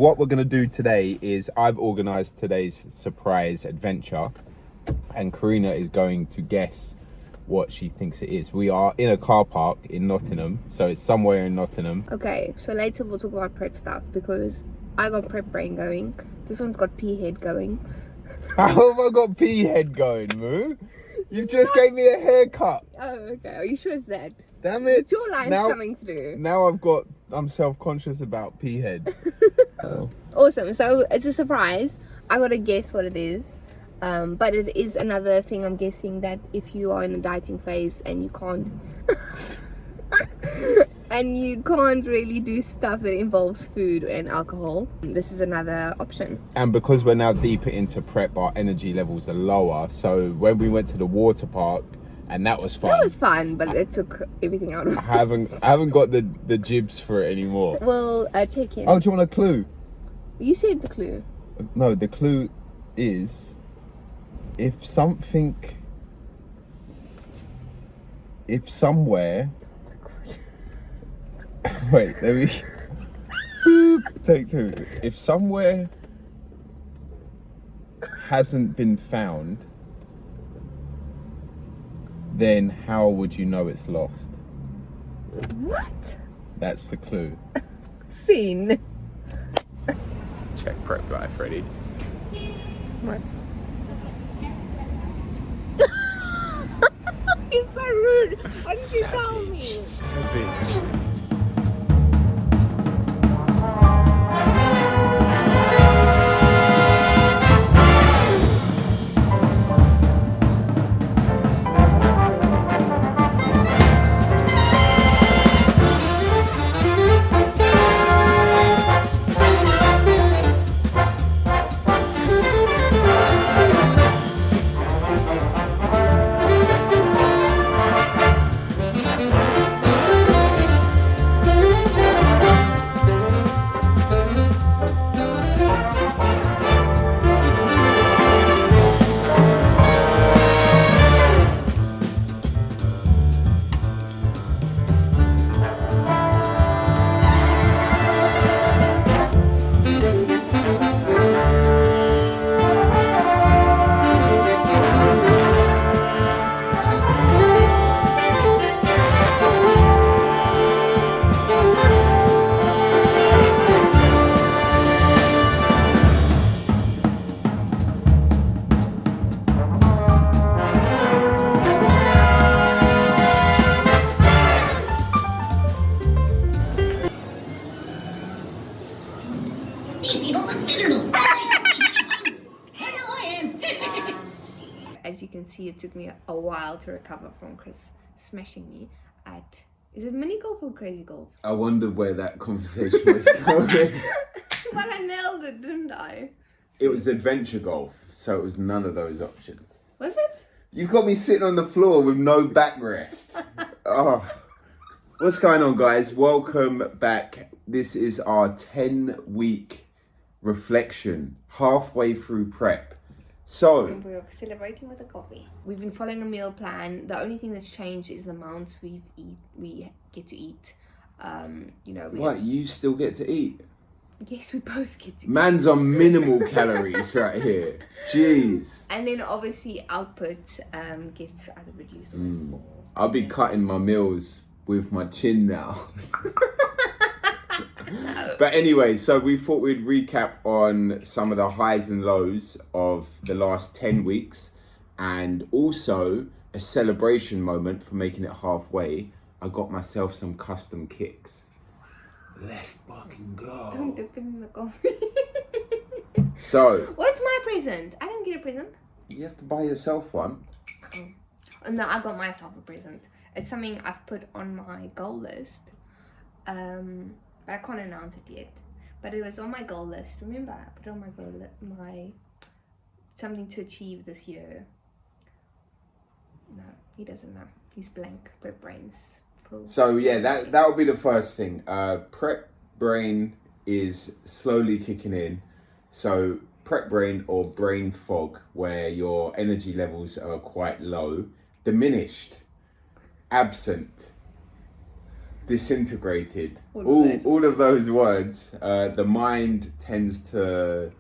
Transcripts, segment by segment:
What we're going to do today is I've organised today's surprise adventure and Karina is going to guess what she thinks it is. We are in a car park in Nottingham, so it's somewhere in Nottingham. Okay, so later we'll talk about prep stuff because I got prep brain going. This one's got pea head going. How have I got pea head going, Moo? You just gave me a haircut. Oh, okay. Are you sure it's that? Damn it. It's your line's coming through. Now I'm self-conscious about pea head. Awesome. So it's a surprise. I gotta guess what it is. But it is another thing I'm guessing that if you are in a dieting phase and you can't and you can't really do stuff that involves food and alcohol, this is another option. And because we're now deeper into prep, our energy levels are lower. So when we went to the water park, and that was fun. That was fun, but it took everything out of us. I haven't got the jibs for it anymore. We'll check in. Oh, do you want a clue? You said the clue. No, the clue is if somewhere wait, let me take two. If somewhere hasn't been found, then how would you know it's lost? What? That's the clue. Scene. Check prep life, ready? What? You're so rude. Why did you tell me? As you can see, it took me a while to recover from Chris smashing me at, is it mini golf or crazy golf? I wondered where that conversation was going. But I nailed it, didn't I? It was adventure golf, so it was none of those options. Was it? You've got me sitting on the floor with no backrest. Oh. What's going on, guys? Welcome back. This is our 10-week reflection, halfway through prep. So, And we're celebrating with a coffee. We've been following a meal plan. The only thing that's changed is the amounts we get to eat. what, you still get to eat? Yes, we both get to eat. Man's on minimal calories right here. Jeez. And then obviously output gets either reduced or I'll be cutting my meals with my chin now. But anyway, so we thought we'd recap on some of the highs and lows of the last 10 weeks and also a celebration moment for making it halfway. I got myself some custom kicks. Let's fucking go. Don't dip it in the coffee. So, What's my present? I didn't get a present. you have to buy yourself one. Oh, no, I got myself a present. It's something I've put on my goal list. But I can't announce it yet. But it was on my goal list. Remember, I put it on my goal list, my something to achieve this year. No, he doesn't know. He's blank. Prep brains full. So yeah, that would be the first thing. Prep brain is slowly kicking in. So prep brain or brain fog, where your energy levels are quite low, diminished, absent. disintegrated. All All of those words. The mind tends to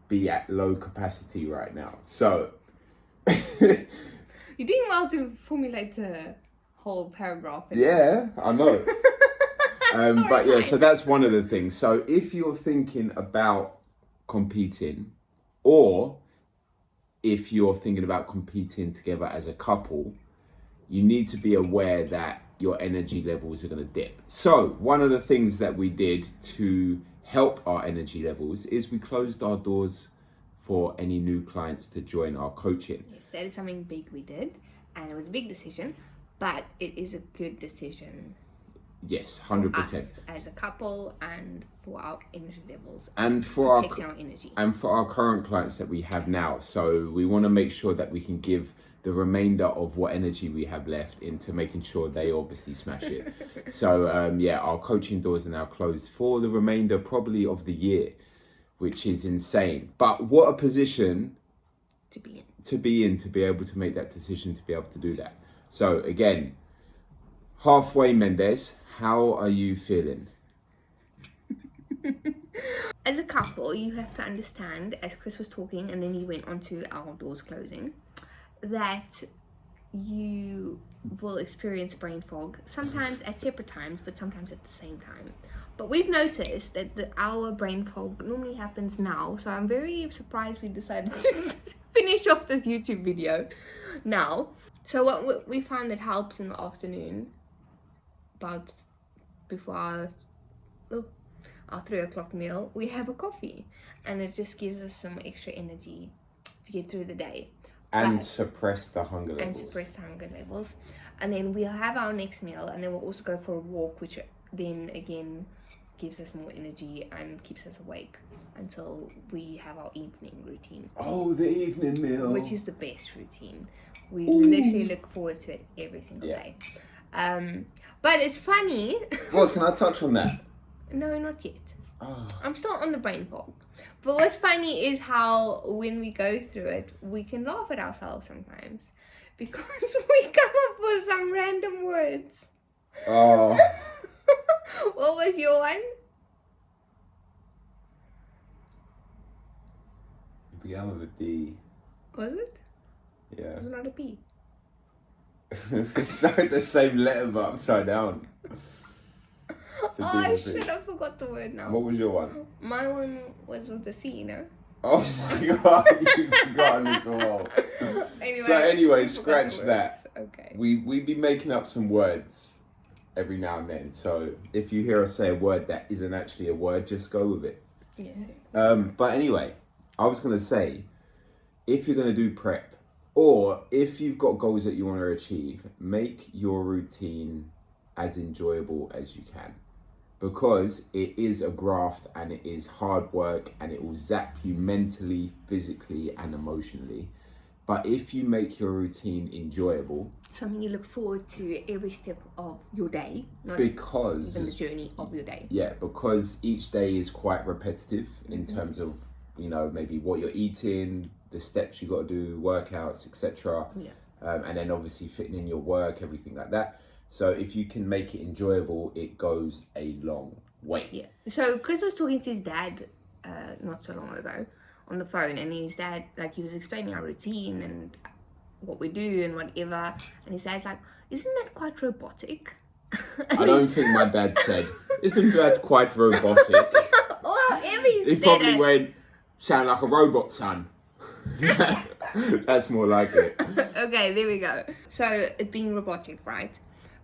be at low capacity right now. So You're doing well to formulate a whole paragraph. yeah, I know. But yeah, Sorry. so that's one of the things. So if you're thinking about competing, or if you're thinking about competing together as a couple, you need to be aware that your energy levels are going to dip. So one of the things that we did to help our energy levels is we closed our doors for any new clients to join our coaching. Yes, that is something big we did, and it was a big decision, but it is a good decision. Yes, for 100%. us as a couple and for our energy levels And for protecting our energy. And for our current clients that we have now. So we want to make sure that we can give the remainder of what energy we have left into making sure they obviously smash it. So our coaching doors are now closed for the remainder probably of the year, which is insane. But what a position to be in, to be able to make that decision, to be able to do that. So again, halfway, Mendes, how are you feeling? As a couple, you have to understand, as Chris was talking and then he went on to our doors closing, that you will experience brain fog, sometimes at separate times, but sometimes at the same time. But we've noticed that our brain fog normally happens now, so I'm very surprised we decided to finish off this YouTube video now. So what we found that helps in the afternoon, about before our 3 o'clock meal, we have a coffee, and it just gives us some extra energy to get through the day. And suppress the hunger levels. And then we'll have our next meal, and then we'll also go for a walk, which then again gives us more energy and keeps us awake until we have our evening routine. Oh, the evening meal. Which is the best routine. We literally look forward to it every single day. But it's funny. Well, can I touch on that? No, not yet. Oh. I'm still on the brain fog. But what's funny is how when we go through it, we can laugh at ourselves sometimes because we come up with some random words. Oh. What was your one? Began with a D. Was it? Yeah. Was it not a P? It's like the same letter but upside down. I should have forgot the word now. What was your one? My one was with the C, no? Oh my god, you've forgotten as well. Anyway, scratch that. Okay. We be making up some words every now and then. So if you hear us say a word that isn't actually a word, just go with it. Yes. But anyway, I was going to say, if you're going to do prep, or if you've got goals that you want to achieve, make your routine as enjoyable as you can. Because it is a graft and it is hard work and it will zap you mentally, physically and emotionally. But if you make your routine enjoyable, something you look forward to every step of your day, not because even the journey of your day. Yeah, because each day is quite repetitive in terms of, you know, maybe what you're eating, the steps you got to do, workouts, etc. Yeah. And then obviously fitting in your work, everything like that. So if you can make it enjoyable, it goes a long way. Yeah. So Chris was talking to his dad not so long ago on the phone, and his dad, like, he was explaining our routine and what we do and whatever, and his dad's like, isn't that quite robotic? I don't think my dad said, isn't that quite robotic? Well, He probably went, sound like a robot, son. That's more like it. Okay, there we go. So it being robotic, right?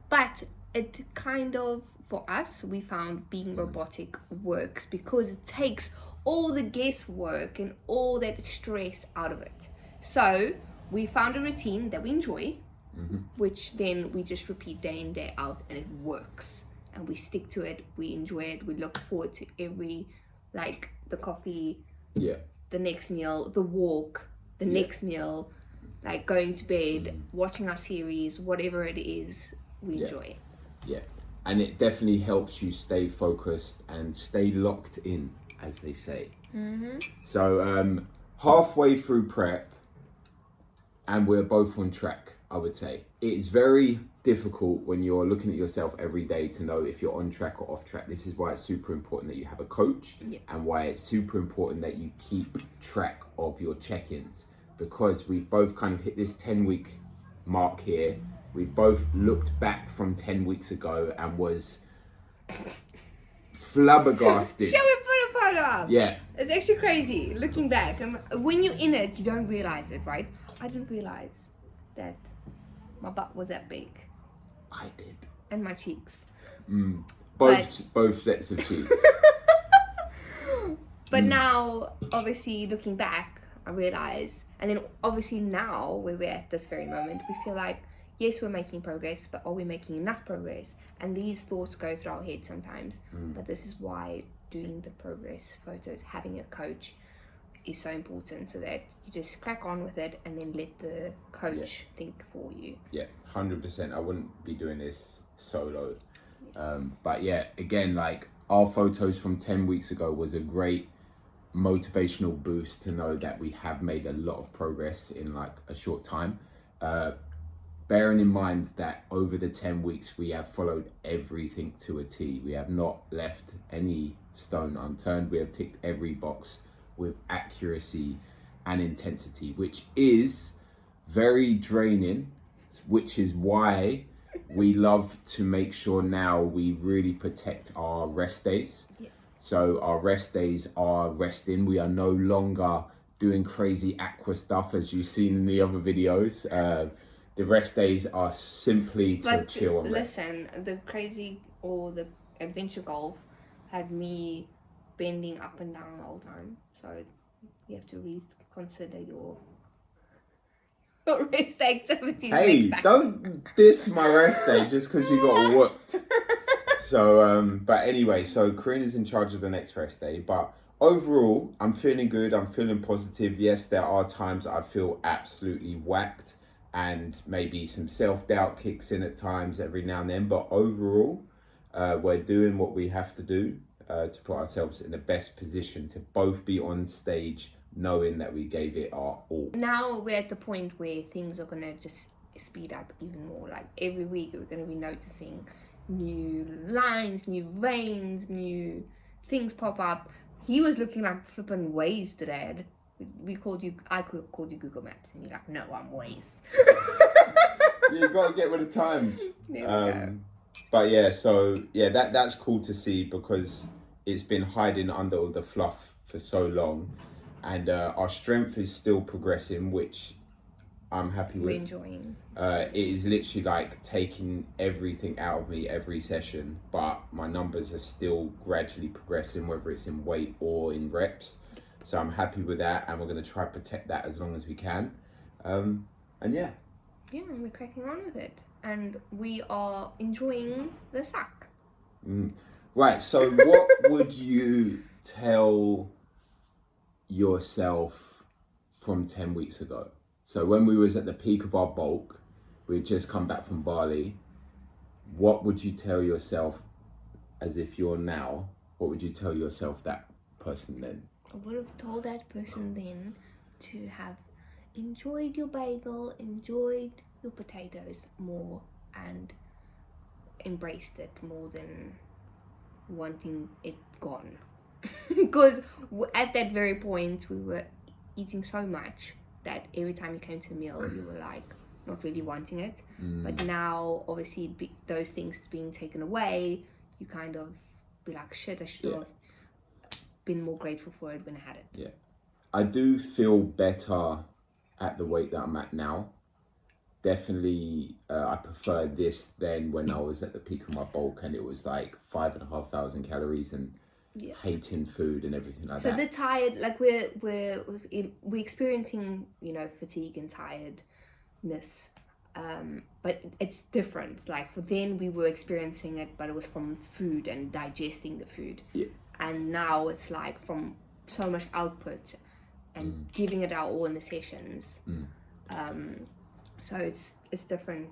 But it kind of, for us, we found being robotic works because it takes all the guesswork and all that stress out of it. So we found a routine that we enjoy, which then we just repeat day in, day out, and it works. And we stick to it, we enjoy it, we look forward to every, like, the coffee, the next meal, the walk, the next meal, like going to bed, watching our series, whatever it is, we enjoy. Yeah, and it definitely helps you stay focused and stay locked in, as they say. So halfway through prep, and we're both on track. I would say. It's very difficult when you're looking at yourself every day to know if you're on track or off track. This is why it's super important that you have a coach, and why it's super important that you keep track of your check-ins, because we've both kind of hit this 10-week mark here. We've both looked back from 10 weeks ago and was flabbergasted. Shall we put a photo up? Yeah. It's actually crazy looking back. And when you're in it, you don't realize it, right? I didn't realize that my butt was that big. I did. And my cheeks. Both sets of cheeks. But now, obviously, looking back, I realize, and then obviously now, where we're at this very moment, we feel like, yes, we're making progress, but are we making enough progress? And these thoughts go through our head sometimes. But this is why doing the progress photos, having a coach, is so important, so that you just crack on with it and then let the coach think for you. Yeah, 100%. I wouldn't be doing this solo. But yeah, again, like our photos from 10 weeks ago was a great motivational boost to know that we have made a lot of progress in like a short time. Bearing in mind that over the 10 weeks, we have followed everything to a T. We have not left any stone unturned. We have ticked every box with accuracy and intensity, which is very draining, which is why we love to make sure now we really protect our rest days. Yes. So our rest days are resting. We are no longer doing crazy aqua stuff as you've seen in the other videos. The rest days are simply to chill and rest. Listen, the crazy or the adventure golf had me bending up and down all the time. So you have to reconsider your rest activities. Hey, don't diss my rest day just because you got whooped. So, but anyway, so Karina's in charge of the next rest day. But overall, I'm feeling good. I'm feeling positive. Yes, there are times I feel absolutely whacked, and maybe some self-doubt kicks in at times every now and then. But overall, we're doing what we have to do to put ourselves in the best position to both be on stage knowing that we gave it our all. Now we're at the point where things are going to just speed up even more. Like every week we're going to be noticing new lines, new veins, new things pop up. He was looking like flipping Waze today. I called you Google Maps, and you're like, no, I'm Waze. You gotta get with the times. There we go. But yeah, so yeah, that's cool to see, because it's been hiding under all the fluff for so long, and our strength is still progressing, which I'm happy with. We're enjoying. It is literally like taking everything out of me every session, but my numbers are still gradually progressing, whether it's in weight or in reps. So I'm happy with that, and we're going to try to protect that as long as we can. And yeah. Yeah, and we're cracking on with it. And we are enjoying the suck. Right, so what would you tell yourself from 10 weeks ago? So when we was at the peak of our bulk, we'd just come back from Bali. What would you tell yourself as if you're now? What would you tell yourself that person then? I would have told that person then to have enjoyed your bagel, enjoyed your potatoes more, and embraced it more than wanting it gone. Because at that very point, we were eating so much that every time you came to a meal, you were like not really wanting it. But now, obviously, those things being taken away, you kind of be like, shit, I should have been more grateful for it when I had it. Yeah, I do feel better at the weight that I'm at now. Definitely, I prefer this than when I was at the peak of my bulk and it was like 5,500 calories and hating food and everything like that. So the tired, like we're experiencing, fatigue and tiredness, but it's different. Like then we were experiencing it, but it was from food and digesting the food. Yeah. And now it's like from so much output and giving it our all in the sessions. So it's different.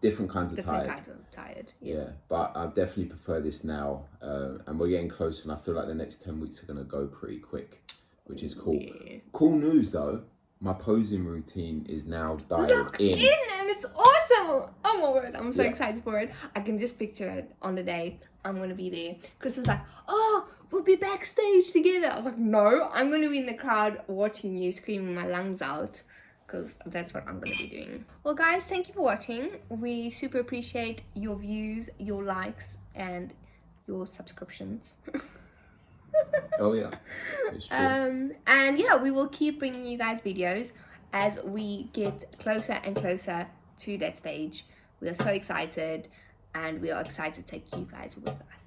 Different kinds of Different tired. kinds of tired. Yeah, but I definitely prefer this now. And we're getting closer, and I feel like the next 10 weeks are going to go pretty quick, which is cool. Yeah. Cool news though, my posing routine is now dialed Locked in, in. and it's awesome. Oh my word, I'm so Yeah. excited for it. I can just picture it on the day I'm gonna be there. Chris was like, oh, we'll be backstage together. I was like, no, I'm gonna be in the crowd watching you screaming my lungs out, because that's what I'm gonna be doing. Well guys, thank you for watching. We super appreciate your views, your likes, and your subscriptions. Oh yeah, it's true. And yeah, we will keep bringing you guys videos as we get closer and closer to that stage. We are so excited, and we are excited to take you guys with us.